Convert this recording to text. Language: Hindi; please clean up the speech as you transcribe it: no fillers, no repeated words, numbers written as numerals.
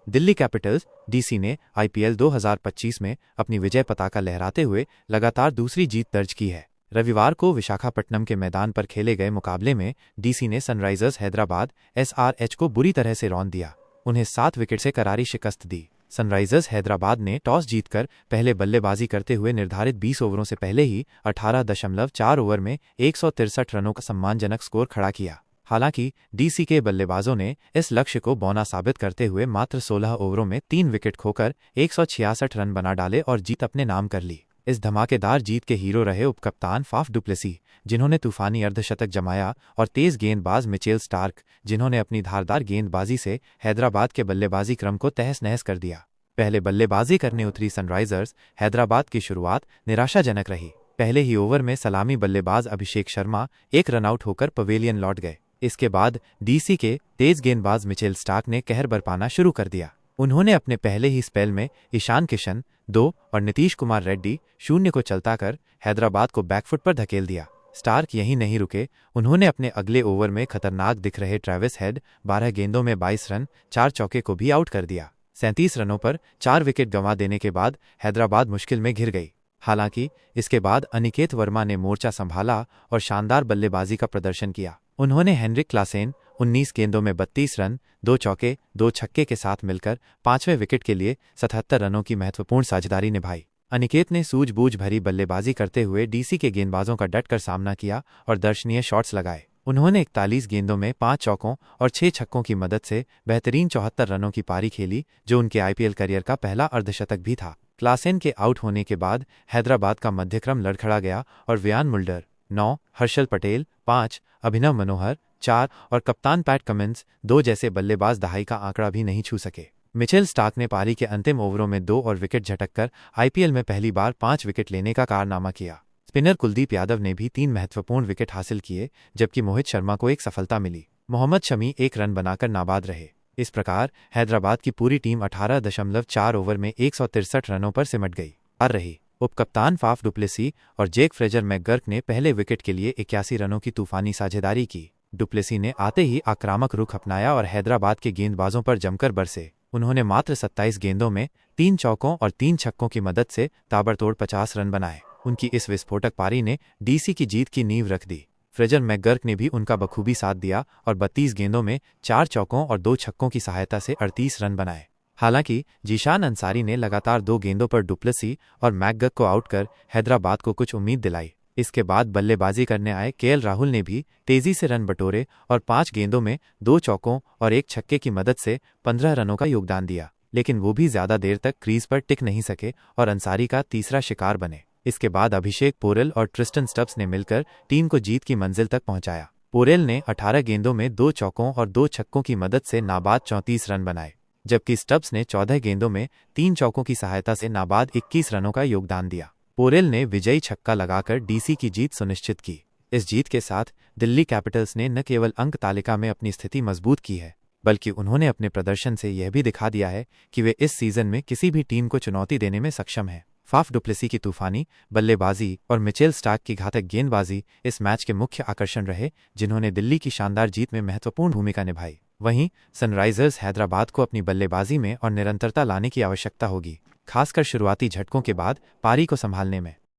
दिल्ली कैपिटल्स डीसी ने आईपीएल 2025 में अपनी विजय पताका लहराते हुए लगातार दूसरी जीत दर्ज की है। रविवार को विशाखापट्टनम के मैदान पर खेले गए मुकाबले में डीसी ने सनराइजर्स हैदराबाद एसआरएच को बुरी तरह से रौंद दिया। उन्हें 7 विकेट से करारी शिकस्त दी। सनराइजर्स हैदराबाद ने टॉस जीतकर पहले बल्लेबाजी करते हुए निर्धारित 20 ओवरों से पहले ही 18.4 ओवर में 163 रनों का सम्मानजनक स्कोर खड़ा किया। हालांकि डीसी के बल्लेबाजों ने इस लक्ष्य को बौना साबित करते हुए मात्र 16 ओवरों में 3 विकेट खोकर 166 रन बना डाले और जीत अपने नाम कर ली। इस धमाकेदार जीत के हीरो रहे उपकप्तान फाफ डुप्लेसी, जिन्होंने तूफानी अर्धशतक जमाया, और तेज गेंदबाज मिचेल स्टार्क, जिन्होंने अपनी धारदार गेंदबाजी से हैदराबाद के बल्लेबाजी क्रम को तहस नहस कर दिया। पहले बल्लेबाजी करने उतरी सनराइजर्स हैदराबाद की शुरुआत निराशाजनक रही। पहले ही ओवर में सलामी बल्लेबाज अभिषेक शर्मा 1 रन आउट होकर पवेलियन लौट गए। इसके बाद डीसी के तेज गेंदबाज मिचेल स्टार्क ने कहर बरपाना शुरू कर दिया। उन्होंने अपने पहले ही स्पेल में ईशान किशन 2 और नीतीश कुमार रेड्डी 0 को चलता कर हैदराबाद को बैकफुट पर धकेल दिया। स्टार्क यहीं नहीं रुके, उन्होंने अपने अगले ओवर में खतरनाक दिख रहे ट्रेविस हेड 12 गेंदों में 22 रन 4 चौके को भी आउट कर दिया। 37 रनों पर 4 विकेट गंवा देने के बाद हैदराबाद मुश्किल में घिर गई। हालांकि इसके बाद अनिकेत वर्मा ने मोर्चा संभाला और शानदार बल्लेबाजी का प्रदर्शन किया। उन्होंने हेनरिक क्लासेन 19 गेंदों में 32 रन 2 चौके 2 छक्के के साथ मिलकर 5वें विकेट के लिए 77 रनों की महत्वपूर्ण साझेदारी निभाई। अनिकेत ने सूझबूझ भरी बल्लेबाजी करते हुए डीसी के गेंदबाजों का डटकर सामना किया और दर्शनीय शॉट्स लगाए। उन्होंने 41 गेंदों में 5 चौकों और 6 छक्कों की मदद से बेहतरीन 74 रनों की पारी खेली, जो उनके आईपीएल करियर का पहला अर्धशतक भी था। क्लासेन के आउट होने के बाद हैदराबाद का मध्यक्रम लड़खड़ा गया और वियान मुल्डर 9, हर्षल पटेल 5, अभिनव मनोहर 4 और कप्तान पैट कमिंस 2 जैसे बल्लेबाज दहाई का आंकड़ा भी नहीं छू सके। मिचेल स्टार्क ने पारी के अंतिम ओवरों में 2 और विकेट झटककर आईपीएल में पहली बार 5 विकेट लेने का कारनामा किया। स्पिनर कुलदीप यादव ने भी 3 महत्वपूर्ण विकेट हासिल किए, जबकि मोहित शर्मा को एक सफलता मिली। मोहम्मद शमी 1 रन बनाकर नाबाद रहे। इस प्रकार हैदराबाद की पूरी टीम 18.4 ओवर में 163 रनों पर सिमट गई। हार रही। उपकप्तान फाफ डुप्लेसी और जेक फ्रेजर मैकगर्क ने पहले विकेट के लिए 81 रनों की तूफानी साझेदारी की। डुप्लेसी ने आते ही आक्रामक रुख अपनाया और हैदराबाद के गेंदबाजों पर जमकर बरसे। उन्होंने मात्र 27 गेंदों में 3 चौकों और 3 छक्कों की मदद से ताबड़तोड़ 50 रन बनाए। उनकी इस विस्फोटक पारी ने डीसी की जीत की नींव रख दी। फ्रेजर मैकगर्क ने भी उनका बखूबी साथ दिया और 32 गेंदों में 4 चौकों और 2 छक्कों की सहायता से 38 रन बनाए। हालांकि जीशान अंसारी ने लगातार 2 गेंदों पर डुप्लेसी और मैकगर्क को आउट कर हैदराबाद को कुछ उम्मीद दिलाई। इसके बाद बल्लेबाजी करने आए केएल राहुल ने भी तेजी से रन बटोरे और 5 गेंदों में 2 चौकों और 1 छक्के की मदद से 15 रनों का योगदान दिया, लेकिन वो भी ज्यादा देर तक क्रीज पर टिक नहीं सके और अंसारी का तीसरा शिकार बने। इसके बाद अभिषेक पोरेल और ट्रिस्टन स्टब्स ने मिलकर टीम को जीत की मंजिल तक पहुंचाया। पोरेल ने 18 गेंदों में 2 चौकों और 2 छक्कों की मदद से नाबाद 34 रन बनाए, जबकि स्टब्स ने 14 गेंदों में 3 चौकों की सहायता से नाबाद 21 रनों का योगदान दिया। पोरेल ने विजयी छक्का लगाकर डीसी की जीत सुनिश्चित की। इस जीत के साथ दिल्ली कैपिटल्स ने न केवल अंक तालिका में अपनी स्थिति मजबूत की है, बल्कि उन्होंने अपने प्रदर्शन से यह भी दिखा दिया है कि वे इस सीजन में किसी भी टीम को चुनौती देने में सक्षम हैं। फाफ डुप्लेसी की तूफानी बल्लेबाजी और मिचेल स्टार्क की घातक गेंदबाजी इस मैच के मुख्य आकर्षण रहे, जिन्होंने दिल्ली की शानदार जीत में महत्वपूर्ण भूमिका निभाई। वहीं सनराइजर्स हैदराबाद को अपनी बल्लेबाजी में और निरंतरता लाने की आवश्यकता होगी, खासकर शुरुआती झटकों के बाद पारी को संभालने में।